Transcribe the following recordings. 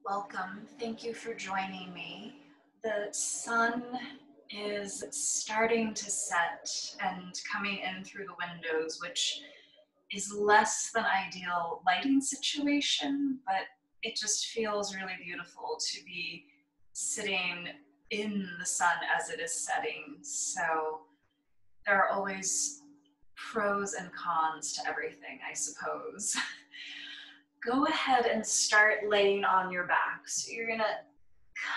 Welcome. Thank you for joining me. The sun is starting to set and coming in through the windows, which is less than ideal lighting situation, but it just feels really beautiful to be sitting in the sun as it is setting. So there are always pros and cons to everything, I suppose. Go ahead and start laying on your back. So you're gonna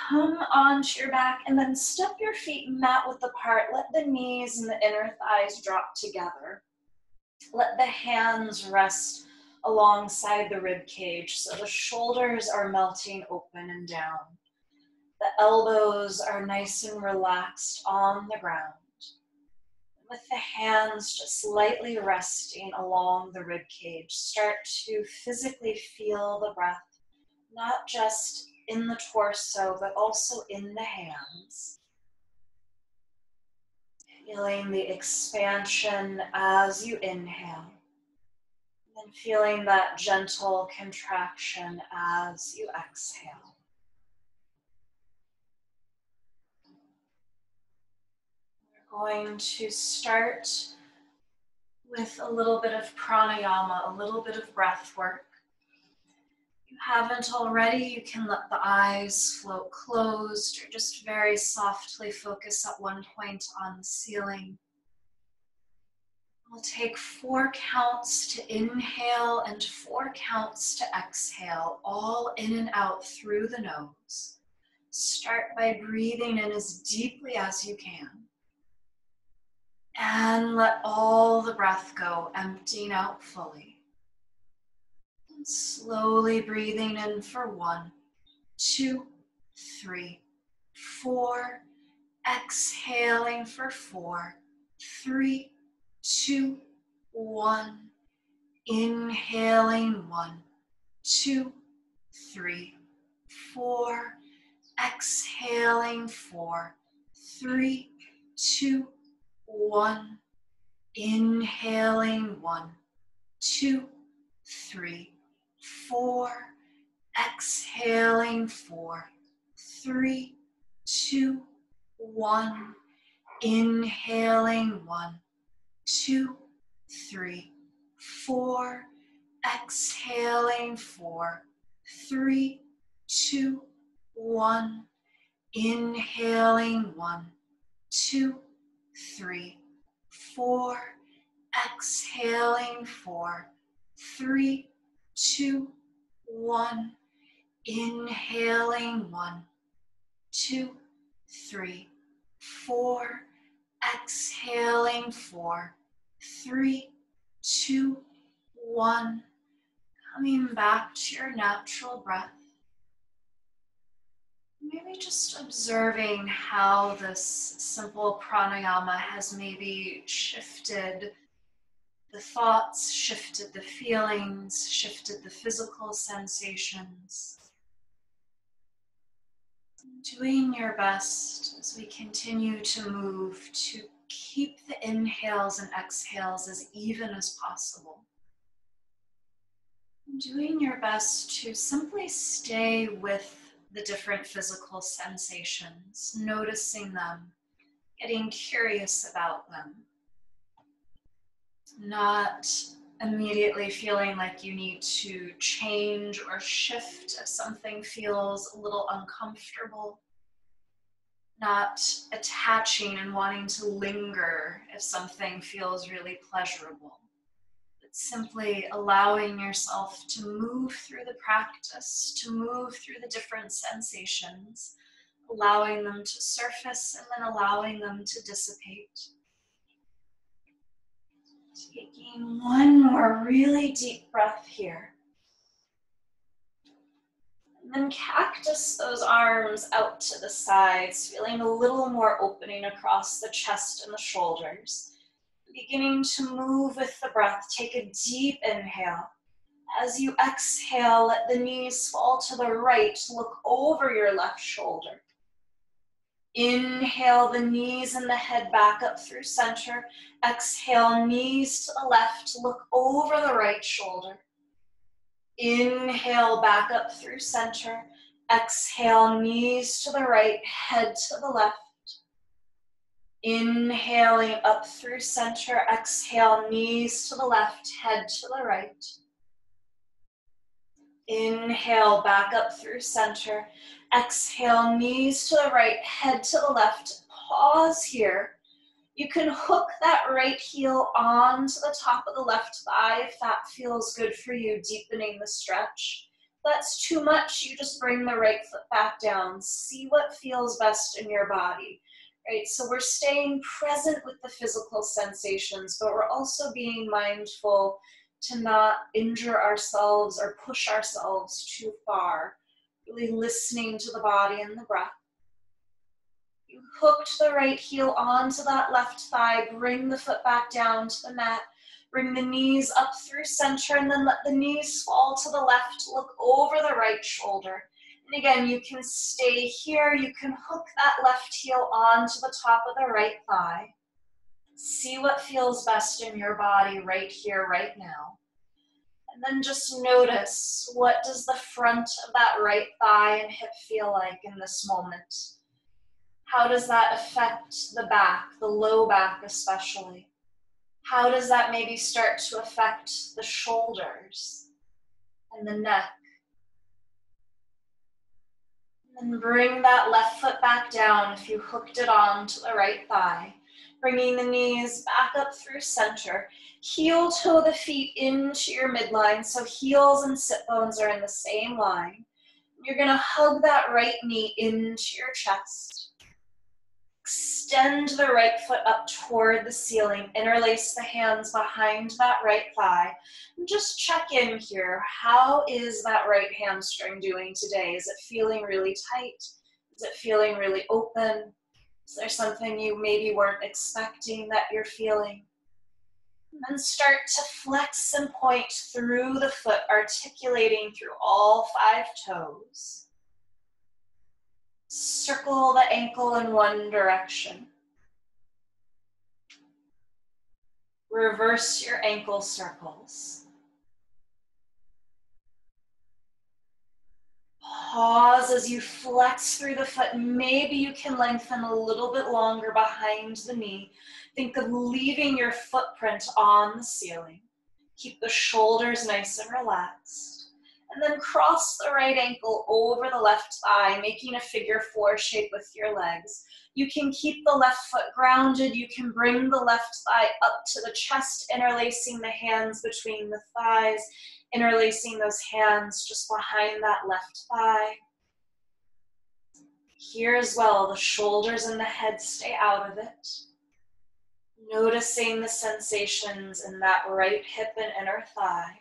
come onto your back and then step your feet mat width apart. Let the knees and the inner thighs drop together. Let the hands rest alongside the rib cage so the shoulders are melting open and down. The elbows are nice and relaxed on the ground. With the hands just lightly resting along the rib cage, start to physically feel the breath, not just in the torso, but also in the hands. Feeling the expansion as you inhale, and feeling that gentle contraction as you exhale. Going to start with a little bit of pranayama, a little bit of breath work. If you haven't already, you can let the eyes float closed or just very softly focus at one point on the ceiling. We'll take 4 counts to inhale and 4 counts to exhale, all in and out through the nose. Start by breathing in as deeply as you can. And let all the breath go, emptying out fully. And slowly breathing in for 1, 2, 3, 4. Exhaling for 4, 3, 2, 1. Inhaling 1, 2, 3, 4. Exhaling 4, 3, 2, 1. Inhaling 1, 2, 3, 4. Exhaling 4, 3, 2, 1. Inhaling 1, 2, 3, 4. Exhaling 4, 3, 2, 1. Inhaling 1, 2, 3, 4. Exhaling 4, 3, 2, 1. Inhaling 1, 2, 3, 4. Exhaling 4, 3, 2, 1. Coming back to your natural breath. Maybe just observing how this simple pranayama has maybe shifted the thoughts, shifted the feelings, shifted the physical sensations. Doing your best as we continue to move to keep the inhales and exhales as even as possible. Doing your best to simply stay with the different physical sensations, noticing them, getting curious about them, not immediately feeling like you need to change or shift if something feels a little uncomfortable, not attaching and wanting to linger if something feels really pleasurable. Simply allowing yourself to move through the practice, to move through the different sensations, allowing them to surface and then allowing them to dissipate. Taking one more really deep breath here. And then cactus those arms out to the sides, feeling a little more opening across the chest and the shoulders. Beginning to move with the breath, take a deep inhale. As you exhale, let the knees fall to the right, look over your left shoulder. Inhale, the knees and the head back up through center. Exhale, knees to the left, look over the right shoulder. Inhale, back up through center. Exhale, knees to the right, head to the left. Inhaling up through center. Exhale, knees to the left, head to the right. Inhale, back up through center. Exhale, knees to the right, head to the left. Pause here. You can hook that right heel onto the top of the left thigh if that feels good for you, deepening the stretch. If that's too much, you just bring the right foot back down. See what feels best in your body. Right, so we're staying present with the physical sensations, but we're also being mindful to not injure ourselves or push ourselves too far. Really listening to the body and the breath. You hooked the right heel onto that left thigh. Bring the foot back down to the mat. Bring the knees up through center and then let the knees fall to the left. Look over the right shoulder. And again, you can stay here. You can hook that left heel onto the top of the right thigh. See what feels best in your body right here, right now. And then just notice, what does the front of that right thigh and hip feel like in this moment? How does that affect the back, the low back especially? How does that maybe start to affect the shoulders and the neck? And bring that left foot back down if you hooked it on to the right thigh. Bringing the knees back up through center. Heel toe the feet into your midline, so heels and sit bones are in the same line. You're gonna hug that right knee into your chest. Extend the right foot up toward the ceiling. Interlace the hands behind that right thigh. And just check in here. How is that right hamstring doing today? Is it feeling really tight? Is it feeling really open? Is there something you maybe weren't expecting that you're feeling? And then start to flex and point through the foot, articulating through all 5 toes. Circle the ankle in one direction. Reverse your ankle circles. Pause as you flex through the foot. Maybe you can lengthen a little bit longer behind the knee. Think of leaving your footprint on the ceiling. Keep the shoulders nice and relaxed. And then cross the right ankle over the left thigh, making a figure 4 shape with your legs. You can keep the left foot grounded. You can bring the left thigh up to the chest, interlacing the hands between the thighs, interlacing those hands just behind that left thigh. Here as well, the shoulders and the head stay out of it. Noticing the sensations in that right hip and inner thigh.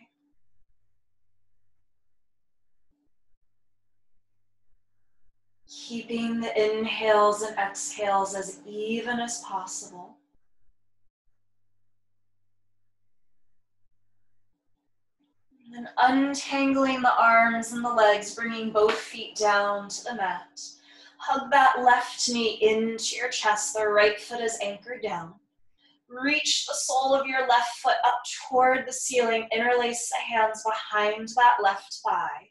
Keeping the inhales and exhales as even as possible. And untangling the arms and the legs, bringing both feet down to the mat. Hug that left knee into your chest. The right foot is anchored down. Reach the sole of your left foot up toward the ceiling. Interlace the hands behind that left thigh.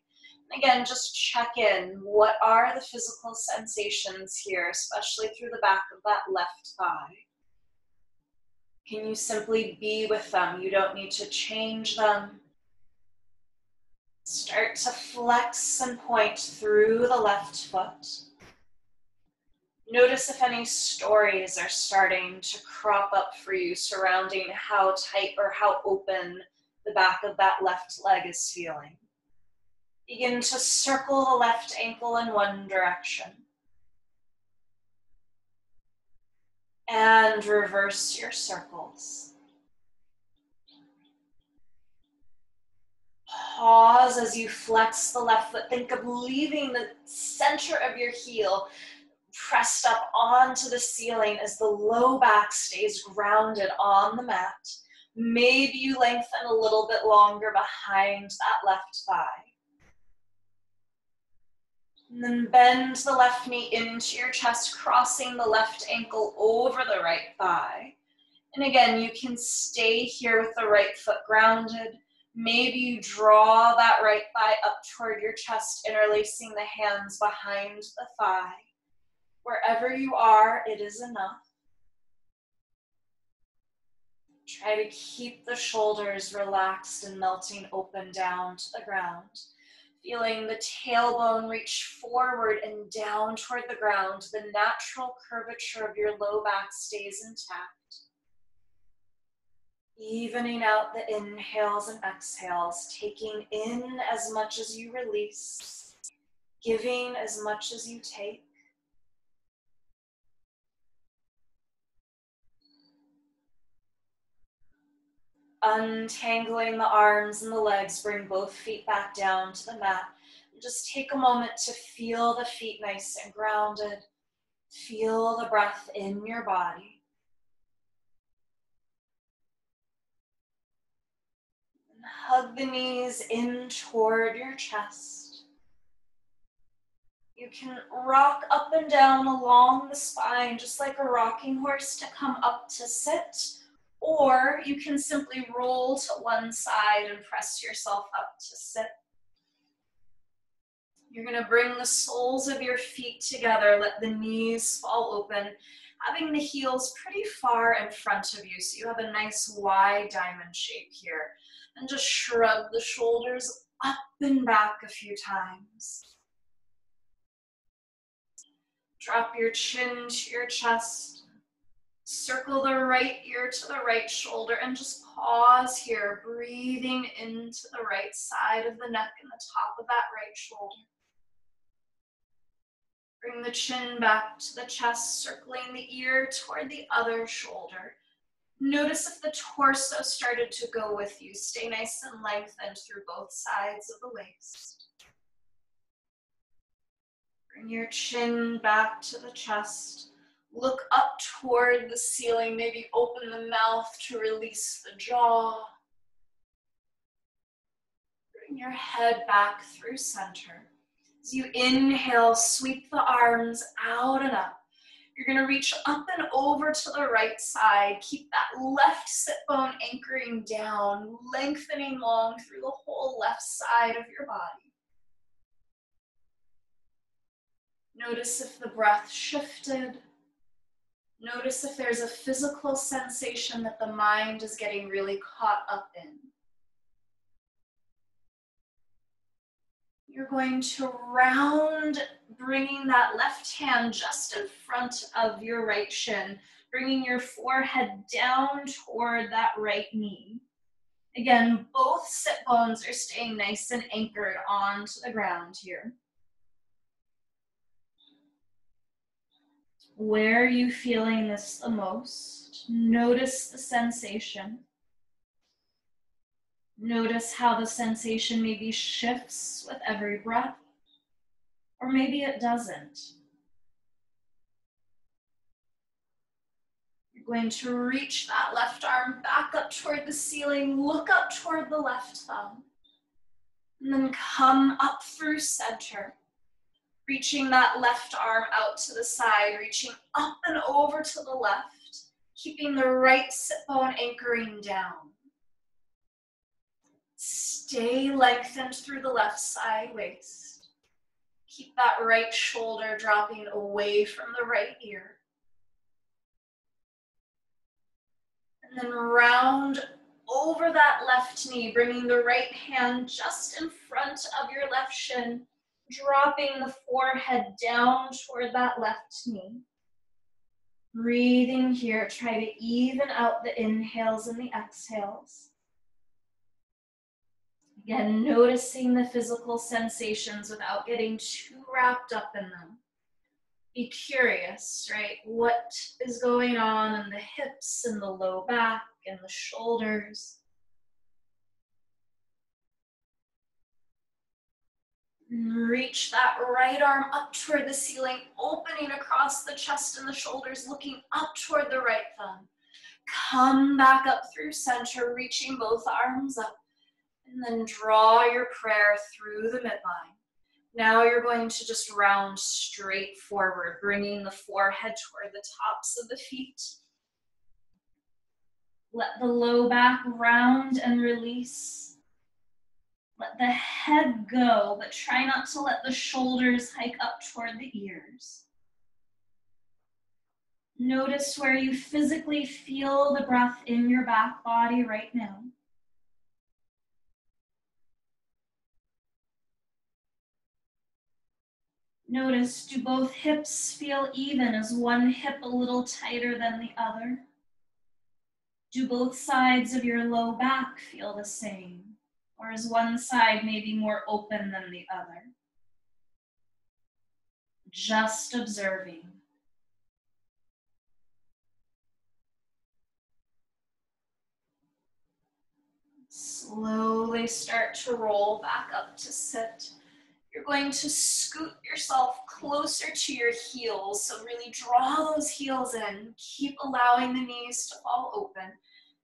And again, just check in. What are the physical sensations here, especially through the back of that left thigh? Can you simply be with them? You don't need to change them. Start to flex and point through the left foot. Notice if any stories are starting to crop up for you surrounding how tight or how open the back of that left leg is feeling. Begin to circle the left ankle in one direction. And reverse your circles. Pause as you flex the left foot. Think of leaving the center of your heel pressed up onto the ceiling as the low back stays grounded on the mat. Maybe you lengthen a little bit longer behind that left thigh. And then bend the left knee into your chest, crossing the left ankle over the right thigh. And again, you can stay here with the right foot grounded. Maybe you draw that right thigh up toward your chest, interlacing the hands behind the thigh. Wherever you are, it is enough. Try to keep the shoulders relaxed and melting open down to the ground. Feeling the tailbone reach forward and down toward the ground. The natural curvature of your low back stays intact. Evening out the inhales and exhales, taking in as much as you release, giving as much as you take. Untangling the arms and the legs, bring both feet back down to the mat. Just take a moment to feel the feet nice and grounded. Feel the breath in your body. Hug the knees in toward your chest. You can rock up and down along the spine, just like a rocking horse, to come up to sit, or you can simply roll to one side and press yourself up to sit. You're going to bring the soles of your feet together, let the knees fall open, having the heels pretty far in front of you, so you have a nice wide diamond shape here. And just shrug the shoulders up and back a few times. Drop your chin to your chest. Circle the right ear to the right shoulder and just pause here, breathing into the right side of the neck and the top of that right shoulder. Bring the chin back to the chest, circling the ear toward the other shoulder. Notice if the torso started to go with you. Stay nice and lengthened through both sides of the waist. Bring your chin back to the chest. Look up toward the ceiling. Maybe open the mouth to release the jaw. Bring your head back through center. As you inhale, sweep the arms out and up. You're going to reach up and over to the right side. Keep that left sit bone anchoring down, lengthening long through the whole left side of your body. Notice if the breath shifted. Notice if there's a physical sensation that the mind is getting really caught up in. You're going to round, bringing that left hand just in front of your right shin, bringing your forehead down toward that right knee. Again, both sit bones are staying nice and anchored onto the ground here. Where are you feeling this the most? Notice the sensation. Notice how the sensation maybe shifts with every breath, or maybe it doesn't. You're going to reach that left arm back up toward the ceiling, look up toward the left thumb, and then come up through center, reaching that left arm out to the side, reaching up and over to the left, keeping the right sit bone anchoring down. Stay lengthened through the left side waist. Keep that right shoulder dropping away from the right ear. And then round over that left knee, bringing the right hand just in front of your left shin, dropping the forehead down toward that left knee. Breathing here, try to even out the inhales and the exhales. Again, noticing the physical sensations without getting too wrapped up in them. Be curious, right? What is going on in the hips and the low back and the shoulders? Reach that right arm up toward the ceiling, opening across the chest and the shoulders, looking up toward the right thumb. Come back up through center, reaching both arms up. And then draw your prayer through the midline. Now you're going to just round straight forward, bringing the forehead toward the tops of the feet. Let the low back round and release. Let the head go, but try not to let the shoulders hike up toward the ears. Notice where you physically feel the breath in your back body right now. Notice, do both hips feel even? Is one hip a little tighter than the other? Do both sides of your low back feel the same? Or is one side maybe more open than the other? Just observing. Slowly start to roll back up to sit. You're going to scoot yourself closer to your heels. So really draw those heels in. Keep allowing the knees to fall open.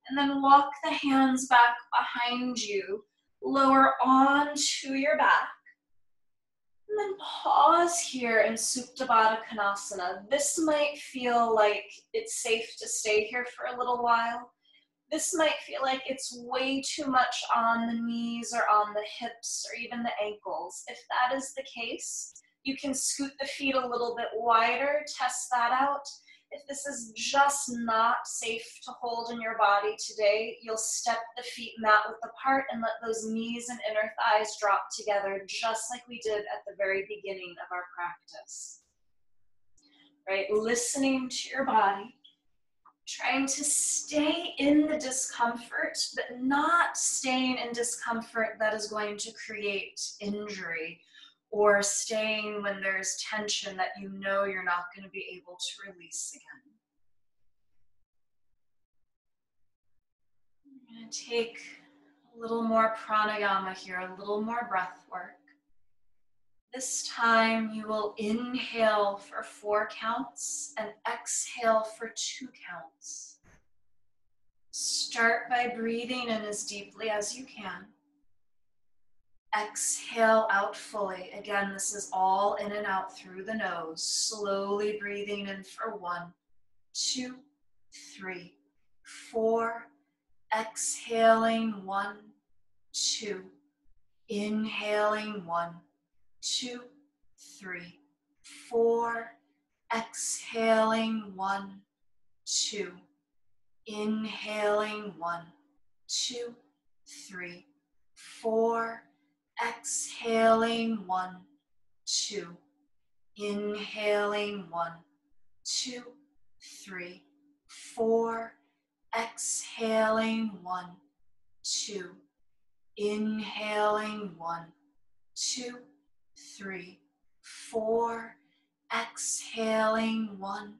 And then walk the hands back behind you. Lower onto your back. And then pause here in Supta Baddha Konasana. This might feel like it's safe to stay here for a little while. This might feel like it's way too much on the knees or on the hips or even the ankles. If that is the case, you can scoot the feet a little bit wider, test that out. If this is just not safe to hold in your body today, you'll step the feet mat width apart and let those knees and inner thighs drop together, just like we did at the very beginning of our practice. Right? Listening to your body. Trying to stay in the discomfort, but not staying in discomfort that is going to create injury, or staying when there's tension that you know you're not going to be able to release again. I'm going to take a little more pranayama here, a little more breath work. This time you will inhale for 4 counts and exhale for 2 counts. Start by breathing in as deeply as you can. Exhale out fully. Again, this is all in and out through the nose. Slowly breathing in for 1, 2, 3, 4. Exhaling 1, 2. Inhaling 1, 2, 3, 4. Exhaling 1, 2. Inhaling 1, 2, 3, 4. Exhaling 1, 2. Inhaling 1, 2, 3, 4. Exhaling 1, 2. Inhaling 1, 2, 3, 4. Exhaling 1,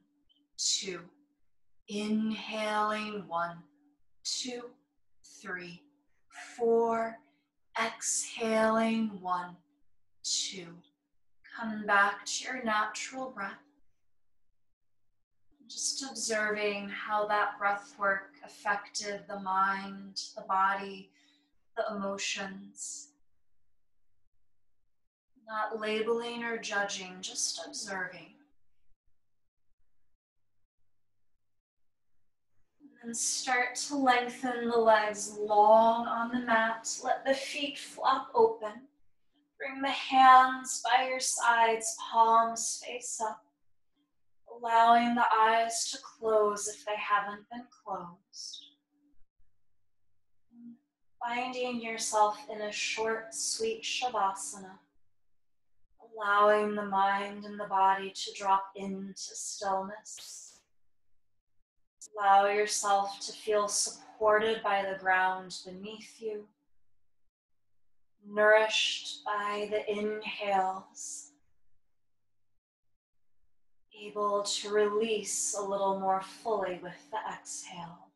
2. Inhaling 1, 2, 3, 4. Exhaling 1, 2. Come back to your natural breath. Just observing how that breath work affected the mind, the body, the emotions. Not labeling or judging, just observing. And start to lengthen the legs long on the mat. Let the feet flop open. Bring the hands by your sides, palms face up. Allowing the eyes to close if they haven't been closed. Finding yourself in a short, sweet Shavasana. Allowing the mind and the body to drop into stillness. Allow yourself to feel supported by the ground beneath you, nourished by the inhales, able to release a little more fully with the exhales.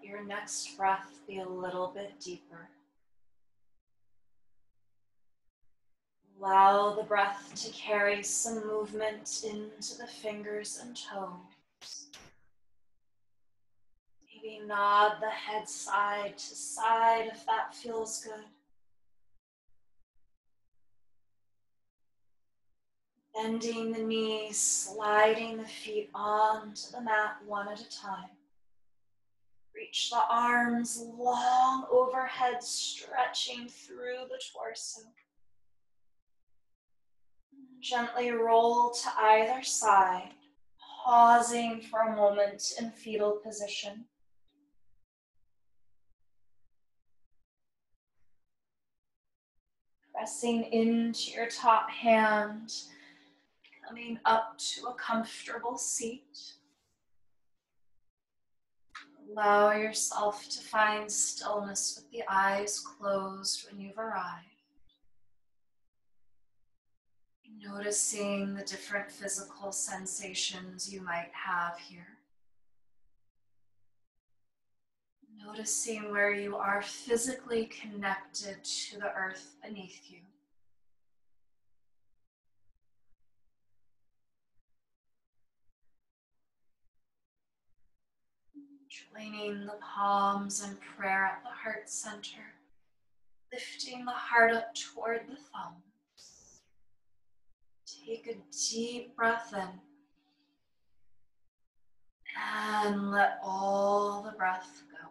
let your next breath be a little bit deeper. Allow the breath to carry some movement into the fingers and toes. Maybe nod the head side to side if that feels good. Bending the knees, sliding the feet onto the mat one at a time. Reach the arms long overhead, stretching through the torso. Gently roll to either side, pausing for a moment in fetal position. Pressing into your top hand, coming up to a comfortable seat. Allow yourself to find stillness with the eyes closed when you've arrived. Noticing the different physical sensations you might have here. Noticing where you are physically connected to the earth beneath you. Joining the palms in prayer at the heart center. Lifting the heart up toward the thumbs. Take a deep breath in. And let all the breath go.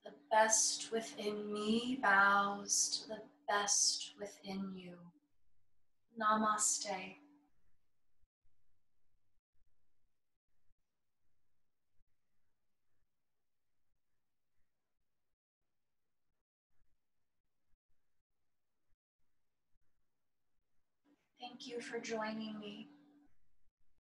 The best within me bows to the best within you. Namaste. Thank you for joining me.